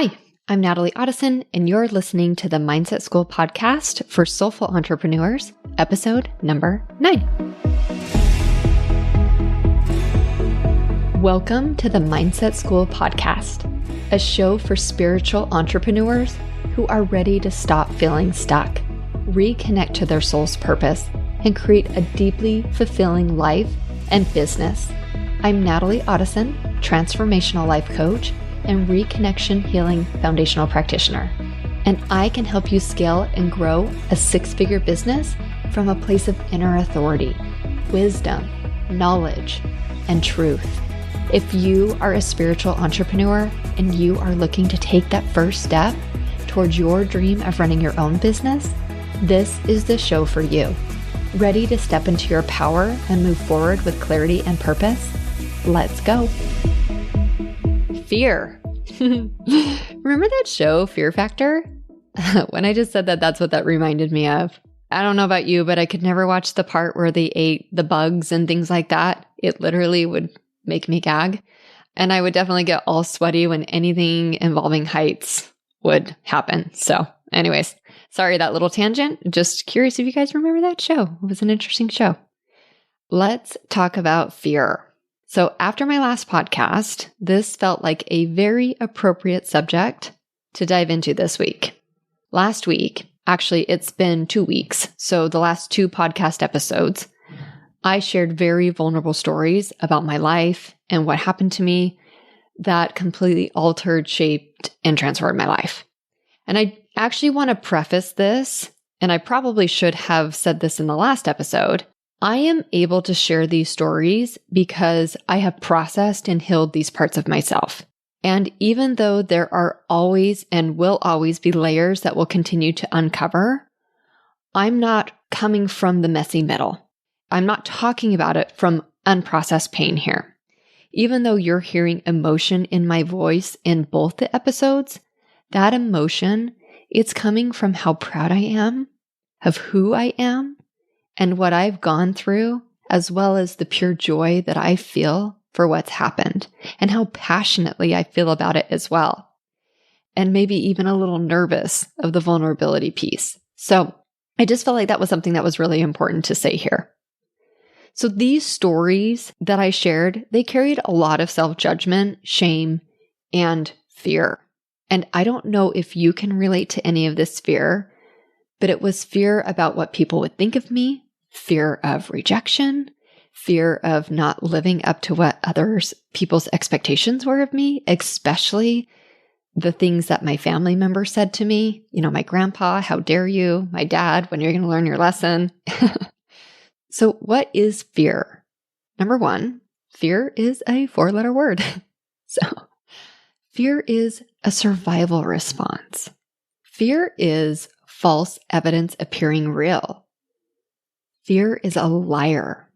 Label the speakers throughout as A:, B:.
A: Hi, I'm Natalie Otteson, and you're listening to the Mindset School podcast for Soulful Entrepreneurs, episode number 9. Welcome to the Mindset School podcast, a show for spiritual entrepreneurs who are ready to stop feeling stuck, reconnect to their soul's purpose, and create a deeply fulfilling life and business. I'm Natalie Otteson, transformational life coach and reconnection healing foundational practitioner. And I can help you scale and grow a 6-figure business from a place of inner authority, wisdom, knowledge, and truth. If you are a spiritual entrepreneur and you are looking to take that first step towards your dream of running your own business, this is the show for you. Ready to step into your power and move forward with clarity and purpose? Let's go. Fear. Remember that show, Fear Factor? When I just said that, that's what that reminded me of. I don't know about you, but I could never watch the part where they ate the bugs and things like that. It literally would make me gag. And I would definitely get all sweaty when anything involving heights would happen. So anyways, sorry, that little tangent. Just curious if you guys remember that show. It was an interesting show. Let's talk about fear. So after my last podcast, this felt like a very appropriate subject to dive into this week. Last week, actually, it's been 2 weeks. So the last 2 podcast episodes, I shared very vulnerable stories about my life and what happened to me that completely altered, shaped, and transformed my life. And I actually want to preface this, and I probably should have said this in the last episode. I am able to share these stories because I have processed and healed these parts of myself. And even though there are always and will always be layers that will continue to uncover, I'm not coming from the messy middle. I'm not talking about it from unprocessed pain here. Even though you're hearing emotion in my voice in both the episodes, that emotion, it's coming from how proud I am of who I am and what I've gone through, as well as the pure joy that I feel for what's happened and how passionately I feel about it as well. And maybe even a little nervous of the vulnerability piece. So I just felt like that was something that was really important to say here. So these stories that I shared, they carried a lot of self-judgment, shame, and fear. And I don't know if you can relate to any of this fear, but it was fear about what people would think of me, fear of rejection, fear of not living up to what people's expectations were of me, especially the things that my family members said to me. You know, my grandpa, how dare you? My dad, when you're going to learn your lesson? So what is fear? Number 1, fear is a 4-letter word. So fear is a survival response. Fear is false evidence appearing real. Fear is a liar.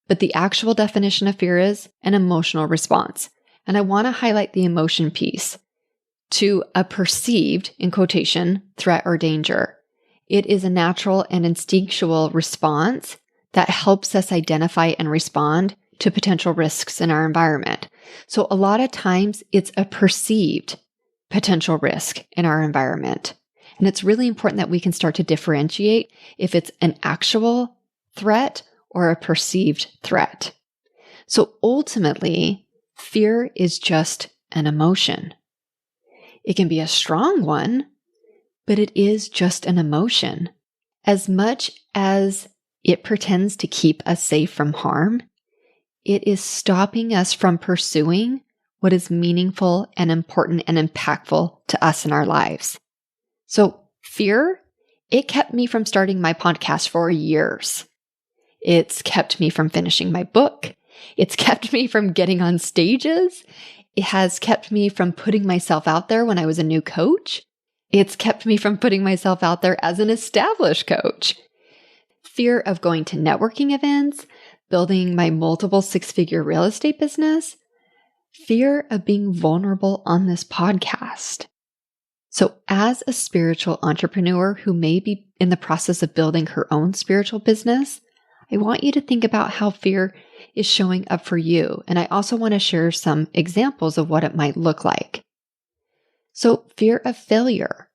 A: But the actual definition of fear is an emotional response. And I want to highlight the emotion piece to a perceived, in quotation, threat or danger. It is a natural and instinctual response that helps us identify and respond to potential risks in our environment. So a lot of times it's a perceived potential risk in our environment. And it's really important that we can start to differentiate if it's an actual threat or a perceived threat. So ultimately, fear is just an emotion. It can be a strong one, but it is just an emotion. As much as it pretends to keep us safe from harm, it is stopping us from pursuing what is meaningful and important and impactful to us in our lives. So fear, it kept me from starting my podcast for years. It's kept me from finishing my book. It's kept me from getting on stages. It has kept me from putting myself out there when I was a new coach. It's kept me from putting myself out there as an established coach. Fear of going to networking events, building my multiple 6-figure real estate business. Fear of being vulnerable on this podcast. So as a spiritual entrepreneur who may be in the process of building her own spiritual business, I want you to think about how fear is showing up for you. And I also want to share some examples of what it might look like. So fear of failure.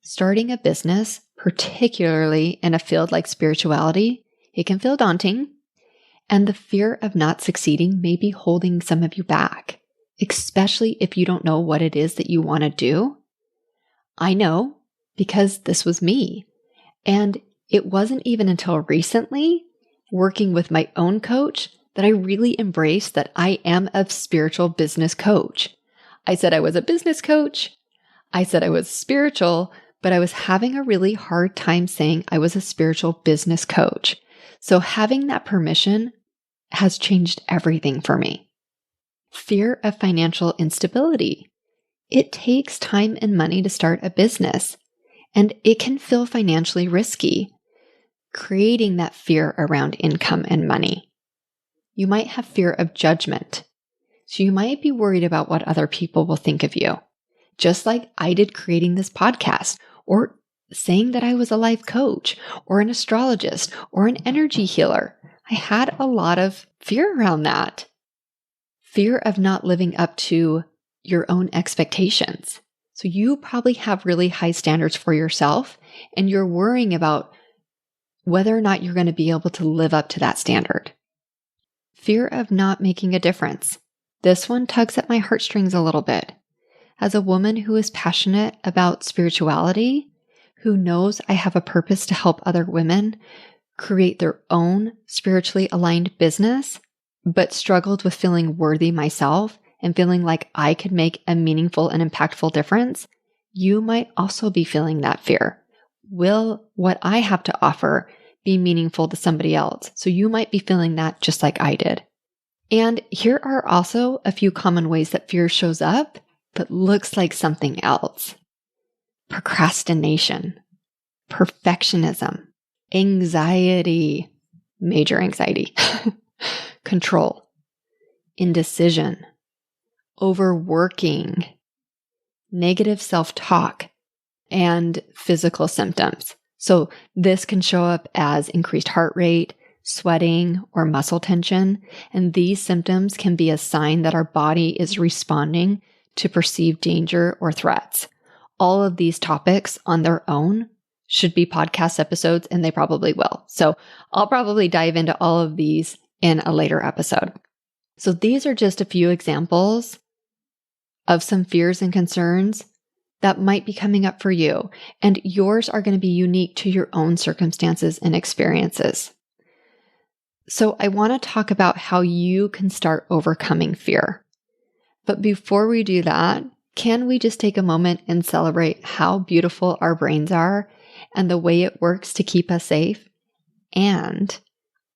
A: Starting a business, particularly in a field like spirituality, it can feel daunting. And the fear of not succeeding may be holding some of you back, especially if you don't know what it is that you want to do. I know because this was me. And it wasn't even until recently, working with my own coach, that I really embraced that I am a spiritual business coach. I said I was a business coach. I said I was spiritual, but I was having a really hard time saying I was a spiritual business coach. So having that permission has changed everything for me. Fear of financial instability. It takes time and money to start a business, and it can feel financially risky, creating that fear around income and money. You might have fear of judgment. So you might be worried about what other people will think of you, just like I did creating this podcast, or saying that I was a life coach, or an astrologist, or an energy healer. I had a lot of fear around that. Fear of not living up to your own expectations. So you probably have really high standards for yourself, and you're worrying about whether or not you're going to be able to live up to that standard. Fear of not making a difference. This one tugs at my heartstrings a little bit. As a woman who is passionate about spirituality, who knows I have a purpose to help other women create their own spiritually aligned business, but struggled with feeling worthy myself and feeling like I could make a meaningful and impactful difference, you might also be feeling that fear. Will what I have to offer be meaningful to somebody else? So you might be feeling that just like I did. And here are also a few common ways that fear shows up, but looks like something else. Procrastination, perfectionism, anxiety, major anxiety, control, indecision, overworking, negative self-talk, and physical symptoms. So this can show up as increased heart rate, sweating, or muscle tension. And these symptoms can be a sign that our body is responding to perceived danger or threats. All of these topics on their own should be podcast episodes, and they probably will. So I'll probably dive into all of these in a later episode. So these are just a few examples of some fears and concerns that might be coming up for you, and yours are going to be unique to your own circumstances and experiences. So I want to talk about how you can start overcoming fear. But before we do that, can we just take a moment and celebrate how beautiful our brains are and the way it works to keep us safe? And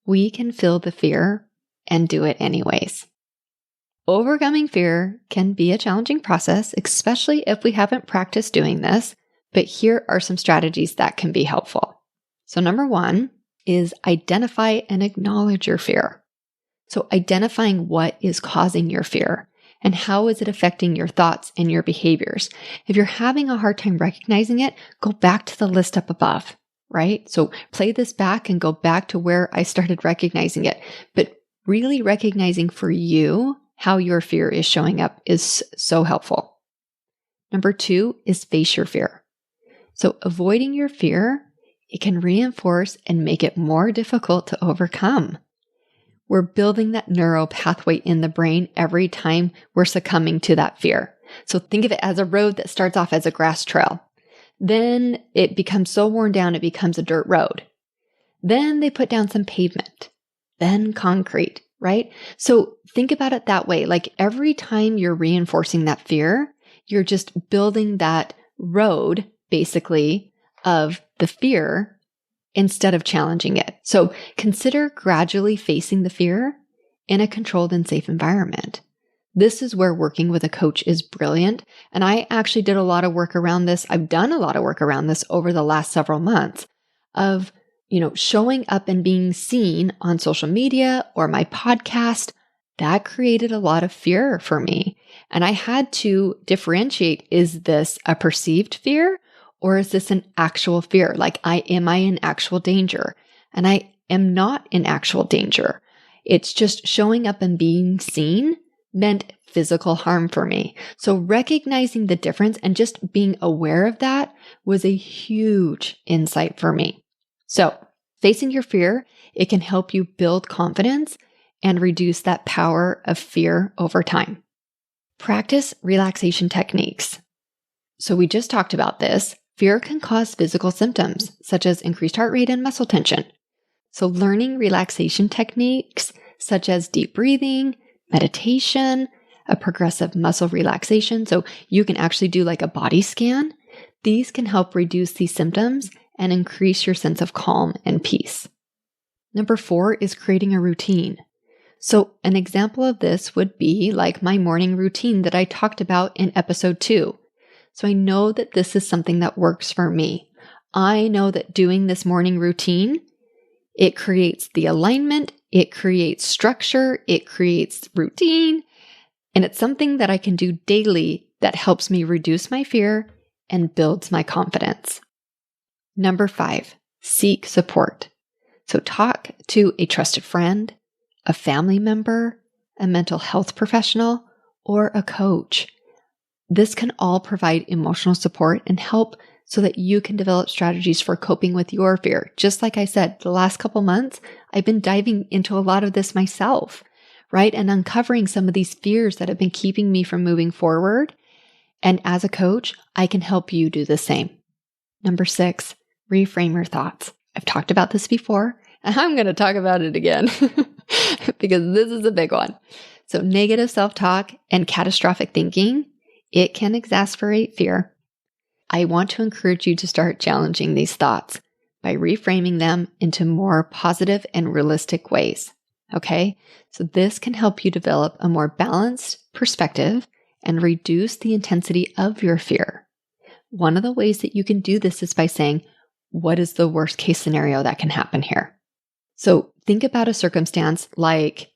A: we can feel the fear and do it anyways. Overcoming fear can be a challenging process, especially if we haven't practiced doing this, but here are some strategies that can be helpful. So number one is identify and acknowledge your fear. So identifying what is causing your fear and how is it affecting your thoughts and your behaviors. If you're having a hard time recognizing it, go back to the list up above, right? So play this back and go back to where I started recognizing it, but really recognizing for you how your fear is showing up is so helpful. Number two is face your fear. So avoiding your fear, it can reinforce and make it more difficult to overcome. We're building that neural pathway in the brain every time we're succumbing to that fear. So think of it as a road that starts off as a grass trail. Then it becomes so worn down, it becomes a dirt road. Then they put down some pavement, then concrete, right? So think about it that way. Like every time you're reinforcing that fear, you're just building that road, basically, of the fear instead of challenging it. So consider gradually facing the fear in a controlled and safe environment. This is where working with a coach is brilliant. And I actually did a lot of work around this. I've done a lot of work around this over the last several months of, showing up and being seen on social media or my podcast. That created a lot of fear for me. And I had to differentiate, is this a perceived fear or is this an actual fear? Like, am I in actual danger? And I am not in actual danger. It's just showing up and being seen meant physical harm for me. So recognizing the difference and just being aware of that was a huge insight for me. So facing your fear, it can help you build confidence and reduce that power of fear over time. Practice relaxation techniques. So we just talked about this. Fear can cause physical symptoms such as increased heart rate and muscle tension. So learning relaxation techniques such as deep breathing, meditation, a progressive muscle relaxation, so you can actually do like a body scan. These can help reduce these symptoms and increase your sense of calm and peace. Number 4 is creating a routine. So an example of this would be like my morning routine that I talked about in episode 2. So I know that this is something that works for me. I know that doing this morning routine, it creates the alignment, it creates structure, it creates routine, and it's something that I can do daily that helps me reduce my fear and builds my confidence. Number 5, seek support. So talk to a trusted friend, a family member, a mental health professional, or a coach. This can all provide emotional support and help so that you can develop strategies for coping with your fear. Just like I said, the last couple months, I've been diving into a lot of this myself, right? And uncovering some of these fears that have been keeping me from moving forward. And as a coach, I can help you do the same. Number 6, reframe your thoughts. I've talked about this before, and I'm going to talk about it again because this is a big one. So negative self-talk and catastrophic thinking, it can exacerbate fear. I want to encourage you to start challenging these thoughts by reframing them into more positive and realistic ways. Okay? So this can help you develop a more balanced perspective and reduce the intensity of your fear. One of the ways that you can do this is by saying, what is the worst case scenario that can happen here? So think about a circumstance like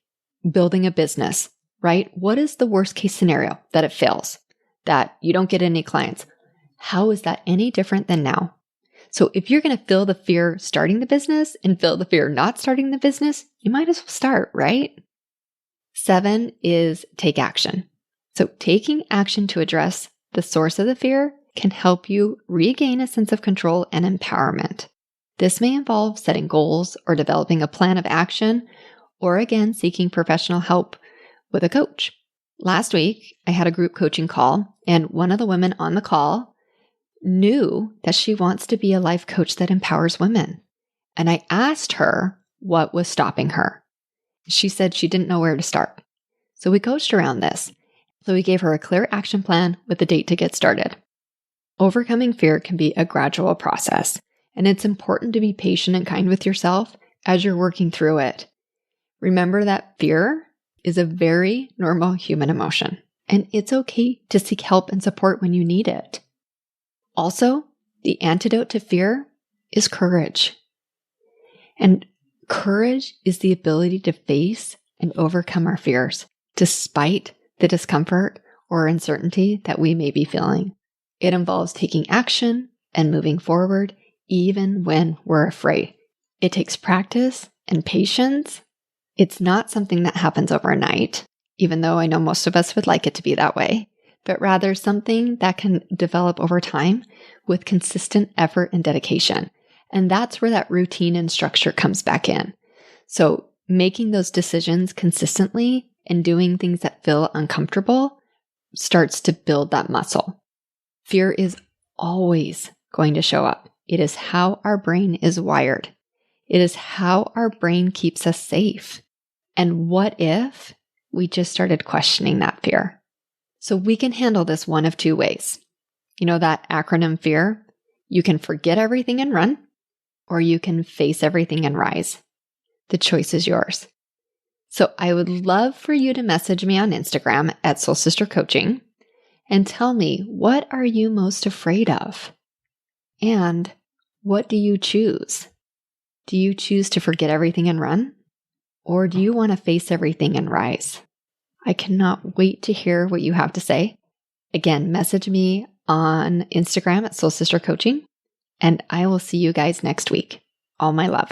A: building a business, right? What is the worst case scenario? That it fails, that you don't get any clients. How is that any different than now? So if you're going to feel the fear starting the business and feel the fear not starting the business, you might as well start, right? 7 is take action. So taking action to address the source of the fear can help you regain a sense of control and empowerment. This may involve setting goals or developing a plan of action, or again, seeking professional help with a coach. Last week, I had a group coaching call, and one of the women on the call knew that she wants to be a life coach that empowers women. And I asked her what was stopping her. She said she didn't know where to start. So we coached around this. So we gave her a clear action plan with a date to get started. Overcoming fear can be a gradual process, and it's important to be patient and kind with yourself as you're working through it. Remember that fear is a very normal human emotion, and it's okay to seek help and support when you need it. Also, the antidote to fear is courage. And courage is the ability to face and overcome our fears, despite the discomfort or uncertainty that we may be feeling. It involves taking action and moving forward, even when we're afraid. It takes practice and patience. It's not something that happens overnight, even though I know most of us would like it to be that way, but rather something that can develop over time with consistent effort and dedication. And that's where that routine and structure comes back in. So making those decisions consistently and doing things that feel uncomfortable starts to build that muscle. Fear is always going to show up. It is how our brain is wired. It is how our brain keeps us safe. And what if we just started questioning that fear? So we can handle this one of 2 ways. You know that acronym FEAR? You can forget everything and run, or you can face everything and rise. The choice is yours. So I would love for you to message me on Instagram at Soul Sister Coaching and tell me, what are you most afraid of? And what do you choose? Do you choose to forget everything and run? Or do you want to face everything and rise? I cannot wait to hear what you have to say. Again, message me on Instagram at Soul Sister Coaching, and I will see you guys next week. All my love.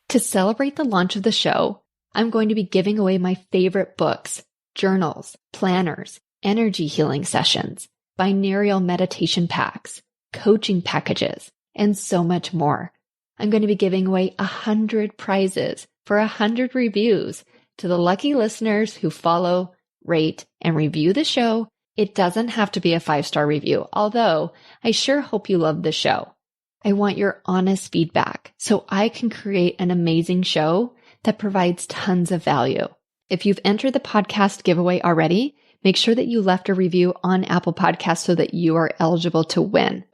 A: To celebrate the launch of the show, I'm going to be giving away my favorite books, journals, planners, energy healing sessions, binaural meditation packs, coaching packages, and so much more. I'm going to be giving away 100 prizes for 100 reviews to the lucky listeners who follow, rate, and review the show. It doesn't have to be a 5-star review, although I sure hope you love the show. I want your honest feedback so I can create an amazing show that provides tons of value. If you've entered the podcast giveaway already, make sure that you left a review on Apple Podcasts so that you are eligible to win.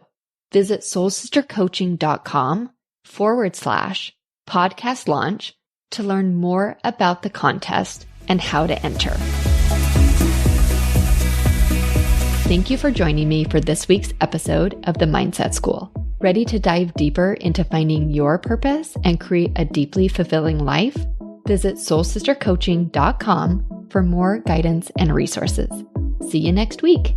A: Visit soulsistercoaching.com/podcast launch to learn more about the contest and how to enter. Thank you for joining me for this week's episode of the Mindset School. Ready to dive deeper into finding your purpose and create a deeply fulfilling life? Visit soulsistercoaching.com for more guidance and resources. See you next week.